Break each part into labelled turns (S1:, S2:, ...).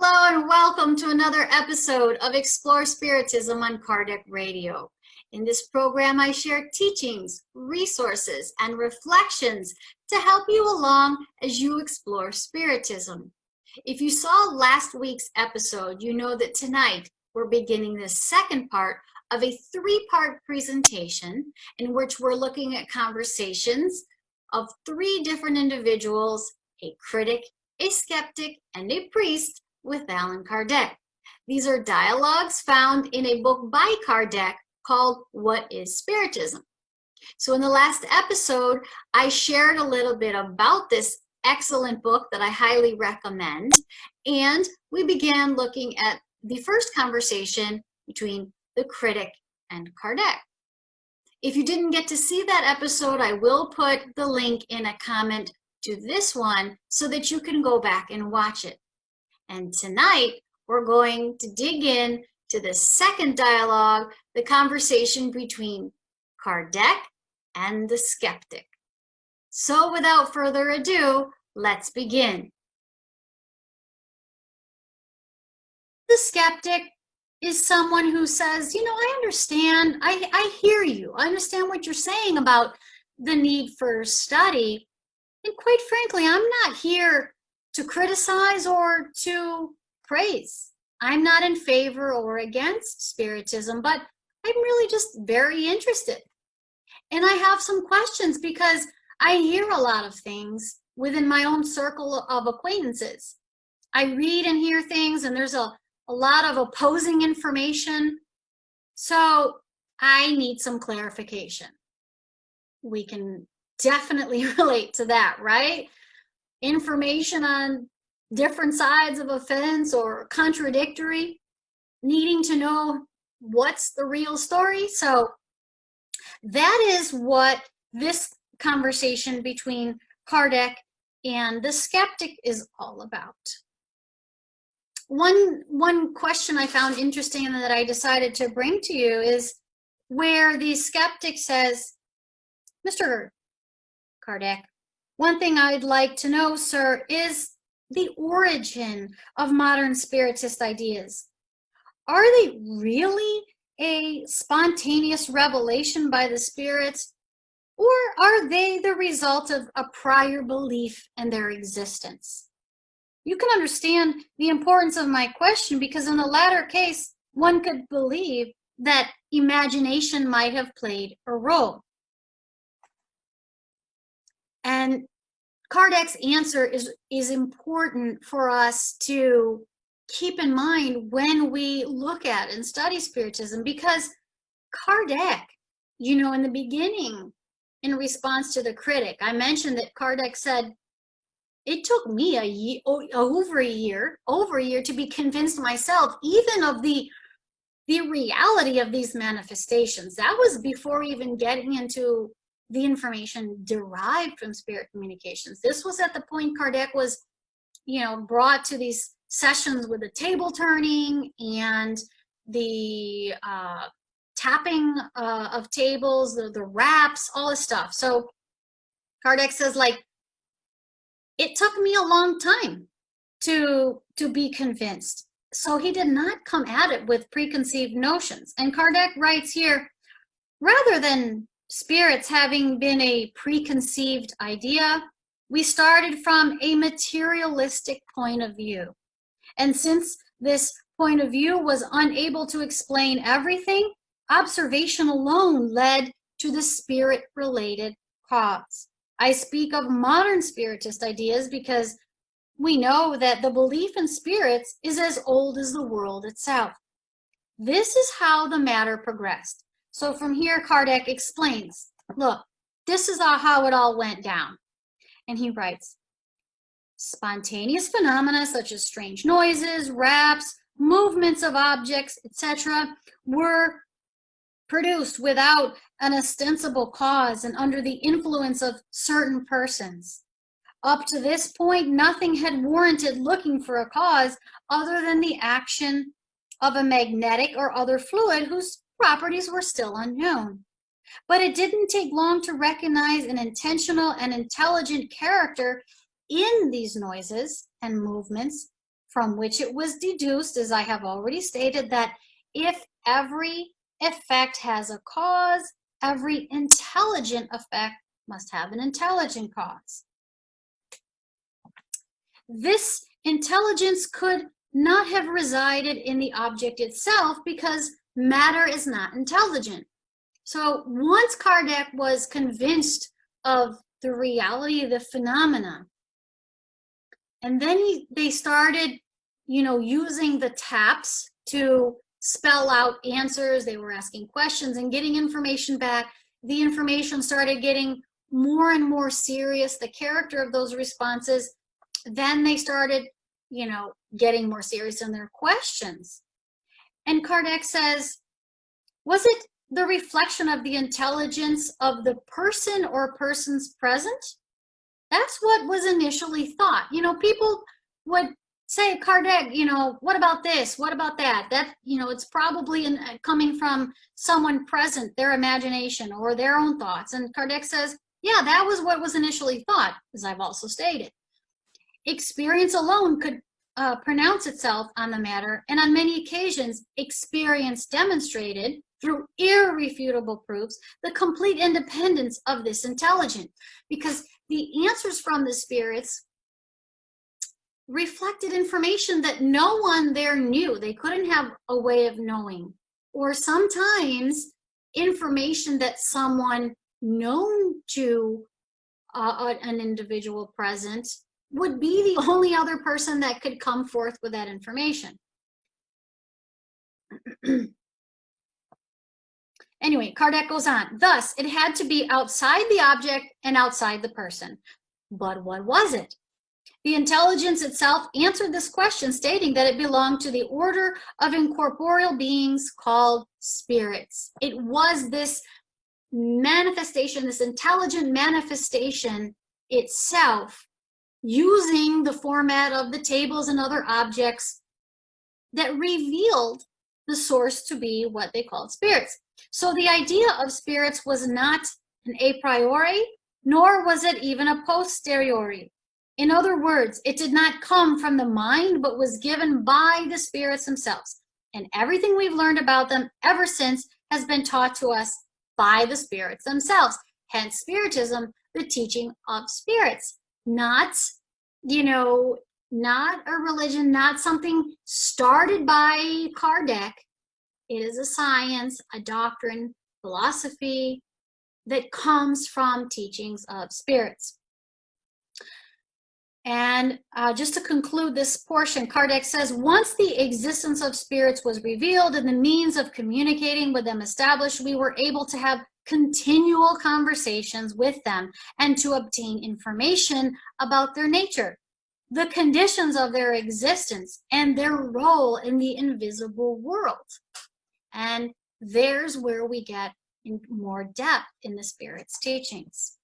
S1: Hello and welcome to another episode of Explore Spiritism on Kardec Radio. In this program, I share teachings, resources, and reflections to help you along as you explore Spiritism. If you saw last week's episode, you know that tonight we're beginning the second part of a three-part presentation in which we're looking at conversations of three different individuals, a critic, a skeptic, and a priest, with Allan Kardec. These are dialogues found in a book by Kardec called What is Spiritism? So in the last episode, I shared a little bit about this excellent book that I highly recommend, and we began looking at the first conversation between the critic and Kardec. If you didn't get to see that episode, I will put the link in a comment to this one so that you can go back and watch it. And tonight, we're going to dig in to the second dialogue, the conversation between Kardec and the skeptic. So without further ado, let's begin. The skeptic is someone who says, I understand, I hear you. I understand what you're saying about the need for study. And quite frankly, I'm not here to criticize or to praise. I'm not in favor or against Spiritism, but I'm really just very interested. And I have some questions because I hear a lot of things within my own circle of acquaintances. I read and hear things, and there's a lot of opposing information. So I need some clarification. We can definitely relate to that, right? Information on different sides of a fence or contradictory, needing to know what's the real story. So that is what this conversation between Kardec and the skeptic is all about. One question I found interesting and that I decided to bring to you is where the skeptic says, Mr. Kardec, one thing I'd like to know, sir, is the origin of modern Spiritist ideas. Are they really a spontaneous revelation by the spirits, or are they the result of a prior belief in their existence? You can understand the importance of my question because in the latter case, one could believe that imagination might have played a role. And Kardec's answer is important for us to keep in mind when we look at and study Spiritism, because Kardec, in the beginning, in response to the critic, I mentioned that Kardec said, it took me over a year to be convinced myself, even of the reality of these manifestations. That was before even getting into the information derived from spirit communications. This was at the point Kardec was, brought to these sessions with the table turning and the tapping of tables, the raps, all this stuff. So Kardec says, it took me a long time to be convinced. So he did not come at it with preconceived notions. And Kardec writes here, rather than spirits having been a preconceived idea, we started from a materialistic point of view. And since this point of view was unable to explain everything, observation alone led to the spirit-related cause. I speak of modern Spiritist ideas because we know that the belief in spirits is as old as the world itself. This is how the matter progressed. So from here, Kardec explains, look, this is how it all went down. And he writes, spontaneous phenomena such as strange noises, raps, movements of objects, etc., were produced without an ostensible cause and under the influence of certain persons. Up to this point, nothing had warranted looking for a cause other than the action of a magnetic or other fluid whose properties were still unknown. But it didn't take long to recognize an intentional and intelligent character in these noises and movements from which it was deduced, as I have already stated, that if every effect has a cause, every intelligent effect must have an intelligent cause. This intelligence could not have resided in the object itself because matter is not intelligent. So once Kardec was convinced of the reality of the phenomena, and then they started, using the taps to spell out answers. They were asking questions and getting information back. The information started getting more and more serious, the character of those responses. Then they started, getting more serious in their questions. And Kardec says, was it the reflection of the intelligence of the person or persons present? That's what was initially thought. People would say, Kardec, what about this? What about that? That, it's probably coming from someone present, their imagination or their own thoughts. And Kardec says, yeah, that was what was initially thought, as I've also stated. Experience alone could pronounce itself on the matter, and on many occasions, experience demonstrated through irrefutable proofs the complete independence of this intelligence, because the answers from the spirits reflected information that no one there knew. They couldn't have a way of knowing, or sometimes information that someone known to an individual present would be the only other person that could come forth with that information. Anyway, Kardec goes on. Thus, it had to be outside the object and outside the person. But what was it? The intelligence itself answered this question, stating that it belonged to the order of incorporeal beings called spirits. It was this manifestation, this intelligent manifestation itself, using the format of the tables and other objects, that revealed the source to be what they called spirits. So the idea of spirits was not an a priori, nor was it even a posteriori. In other words, it did not come from the mind, but was given by the spirits themselves. And everything we've learned about them ever since has been taught to us by the spirits themselves. Hence, Spiritism, the teaching of spirits. Not, not a religion, not something started by Kardec. It is a science, a doctrine, philosophy that comes from teachings of spirits. And just to conclude this portion, Kardec says, once the existence of spirits was revealed and the means of communicating with them established, we were able to have continual conversations with them and to obtain information about their nature, the conditions of their existence, and their role in the invisible world. And there's where we get in more depth in the Spirit's teachings.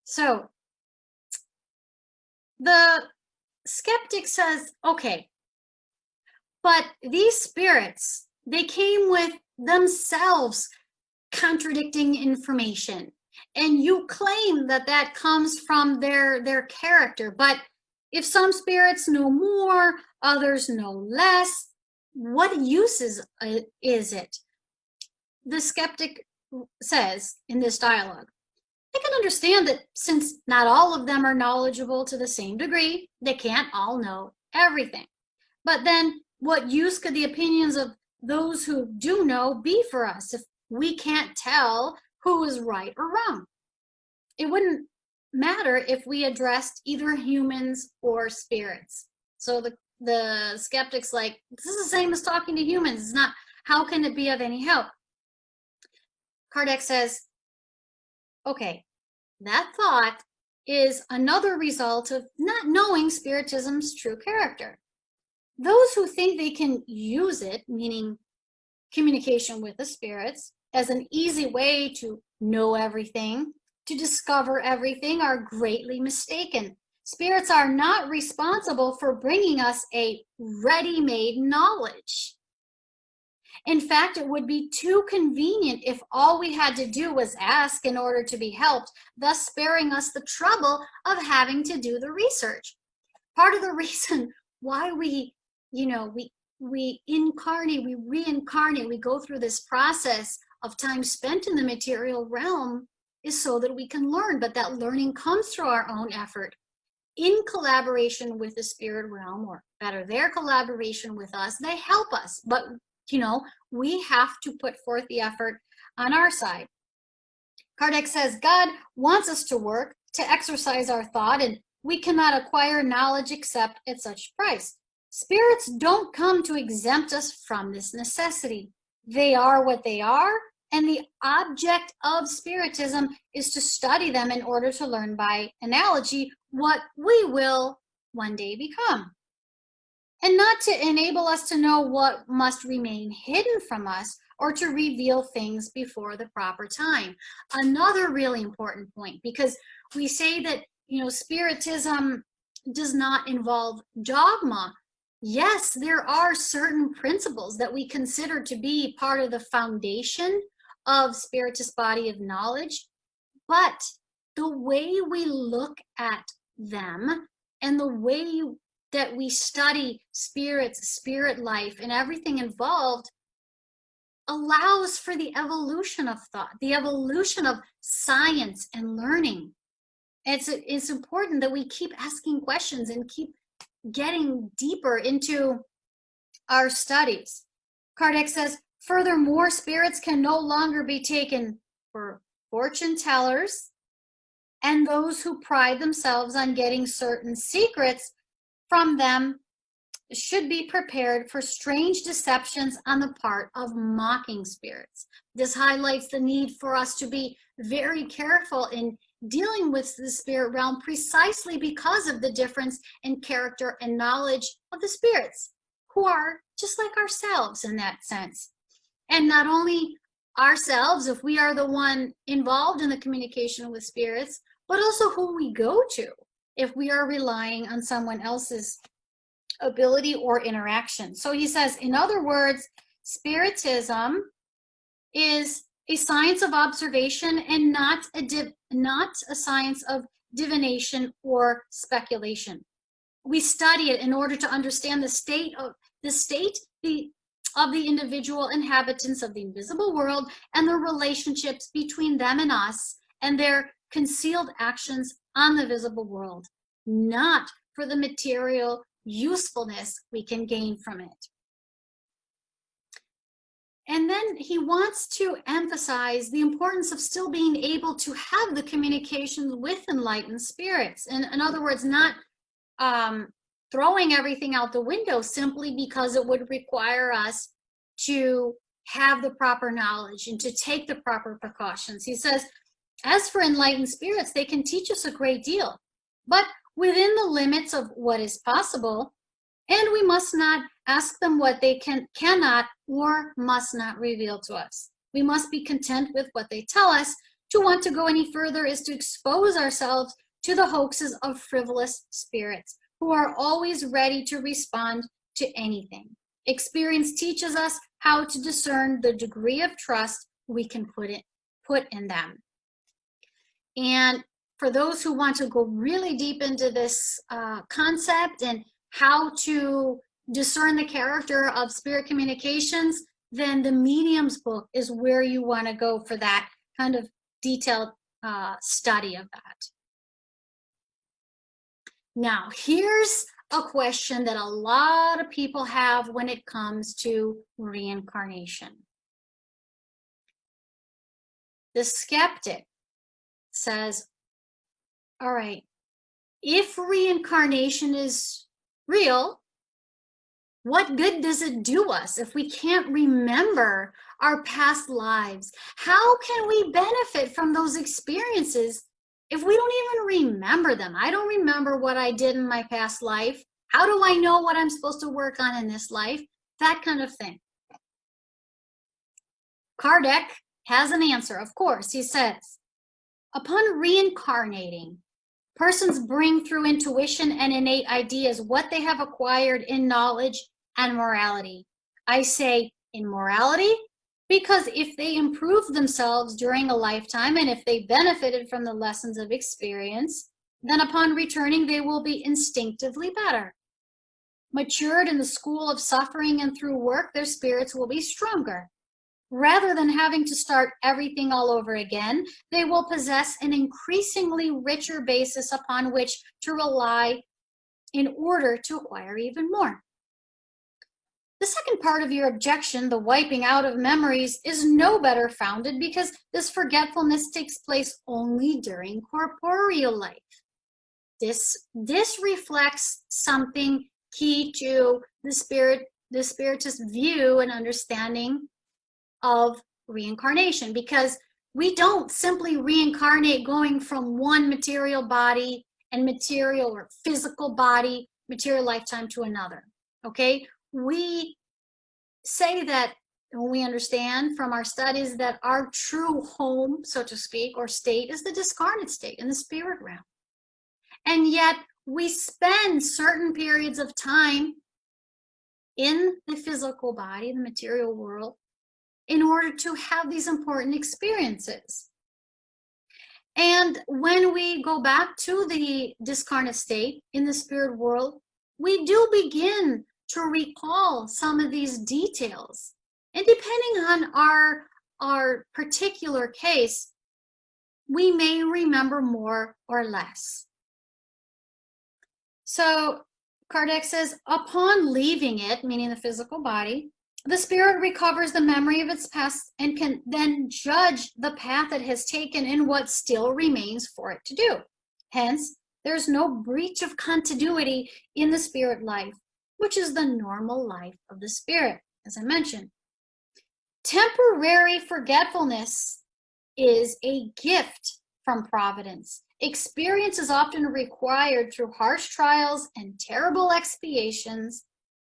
S1: So the skeptic says, okay, but these spirits, they came with themselves contradicting information. And you claim that that comes from their character. But if some spirits know more, others know less, what use is it? The skeptic says in this dialogue, I can understand that since not all of them are knowledgeable to the same degree, they can't all know everything. But then what use could the opinions of those who do know be for us if we can't tell who is right or wrong? It wouldn't matter if we addressed either humans or spirits. So the skeptic's like, this is the same as talking to humans. It's not, how can it be of any help? Kardec says, okay, that thought is another result of not knowing Spiritism's true character. Those who think they can use it, meaning communication with the spirits, as an easy way to know everything, to discover everything, are greatly mistaken. Spirits are not responsible for bringing us a ready-made knowledge. In fact, it would be too convenient if all we had to do was ask in order to be helped, thus sparing us the trouble of having to do the research. Part of the reason why we incarnate, we reincarnate, we go through this process of time spent in the material realm is so that we can learn, but that learning comes through our own effort in collaboration with the spirit realm, or better, their collaboration with us. They help us, but we have to put forth the effort on our side. Kardec says God wants us to work, to exercise our thought, and we cannot acquire knowledge except at such price. Spirits don't come to exempt us from this necessity. They are what they are, and the object of Spiritism is to study them in order to learn by analogy what we will one day become, and not to enable us to know what must remain hidden from us or to reveal things before the proper time. Another really important point, because we say that Spiritism does not involve dogma. Yes, there are certain principles that we consider to be part of the foundation of Spiritist body of knowledge, but the way we look at them and the way that we study spirits, spirit life, and everything involved allows for the evolution of thought, the evolution of science and learning. It's important that we keep asking questions and keep getting deeper into our studies. Kardec says, furthermore, spirits can no longer be taken for fortune tellers and those who pride themselves on getting certain secrets from them should be prepared for strange deceptions on the part of mocking spirits. This highlights the need for us to be very careful in dealing with the spirit realm, precisely because of the difference in character and knowledge of the spirits, who are just like ourselves in that sense. And not only ourselves, if we are the one involved in the communication with spirits, but also who we go to if we are relying on someone else's ability or interaction. So he says, in other words, Spiritism is a science of observation and not a science of divination or speculation. We study it in order to understand the state of the individual inhabitants of the invisible world and the relationships between them and us and their concealed actions on the visible world, not for the material usefulness we can gain from it. And then he wants to emphasize the importance of still being able to have the communications with enlightened spirits. And in other words, not throwing everything out the window simply because it would require us to have the proper knowledge and to take the proper precautions. He says, as for enlightened spirits, they can teach us a great deal, but within the limits of what is possible, and we must not ask them what they cannot or must not reveal to us. We must be content with what they tell us. To want to go any further is to expose ourselves to the hoaxes of frivolous spirits who are always ready to respond to anything. Experience teaches us how to discern the degree of trust we can put in them. And for those who want to go really deep into this concept and how to discern the character of spirit communications, then the Medium's book is where you want to go for that kind of detailed study of that. Now, here's a question that a lot of people have when it comes to reincarnation. The skeptic says, all right, if reincarnation is real, what good does it do us if we can't remember our past lives? How can we benefit from those experiences if we don't even remember them? I don't remember what I did in my past life. How do I know what I'm supposed to work on in this life? That kind of thing. Kardec has an answer, of course. He says, upon reincarnating, persons bring through intuition and innate ideas what they have acquired in knowledge and morality. I say in morality, because if they improved themselves during a lifetime and if they benefited from the lessons of experience, then upon returning they will be instinctively better. Matured in the school of suffering and through work, their spirits will be stronger. Rather than having to start everything all over again, they will possess an increasingly richer basis upon which to rely in order to acquire even more. The second part of your objection, the wiping out of memories, is no better founded because this forgetfulness takes place only during corporeal life. This reflects something key to the Spiritist view and understanding of reincarnation, because we don't simply reincarnate going from one material body and material or physical body, material lifetime to another, okay? We say that, when we understand from our studies that our true home, so to speak, or state is the discarnate state in the spirit realm. And yet we spend certain periods of time in the physical body, the material world, in order to have these important experiences. And when we go back to the discarnate state in the spirit world, we do begin to recall some of these details. And depending on our particular case, we may remember more or less. So Kardec says, upon leaving it, meaning the physical body, the spirit recovers the memory of its past and can then judge the path it has taken and what still remains for it to do. Hence, there's no breach of continuity in the spirit life, which is the normal life of the spirit, as I mentioned. Temporary forgetfulness is a gift from Providence. Experience is often required through harsh trials and terrible expiations,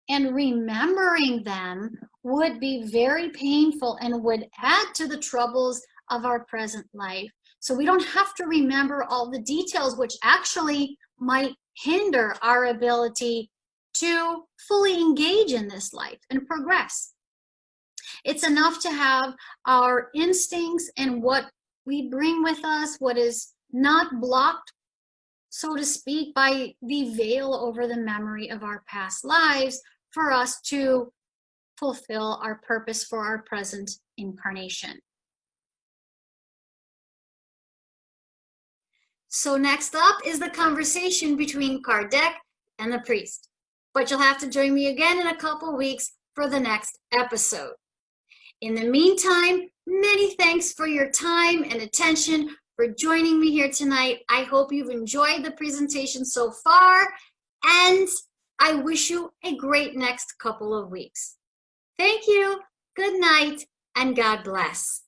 S1: and remembering them would be very painful and would add to the troubles of our present life. So we don't have to remember all the details, which actually might hinder our ability to fully engage in this life and progress. It's enough to have our instincts and what we bring with us, what is not blocked, so to speak, by the veil over the memory of our past lives, for us to fulfill our purpose for our present incarnation. So next up is the conversation between Kardec and the priest. But you'll have to join me again in a couple weeks for the next episode. In the meantime, many thanks for your time and attention, for joining me here tonight. I hope you've enjoyed the presentation so far, and I wish you a great next couple of weeks. Thank you, good night, and God bless.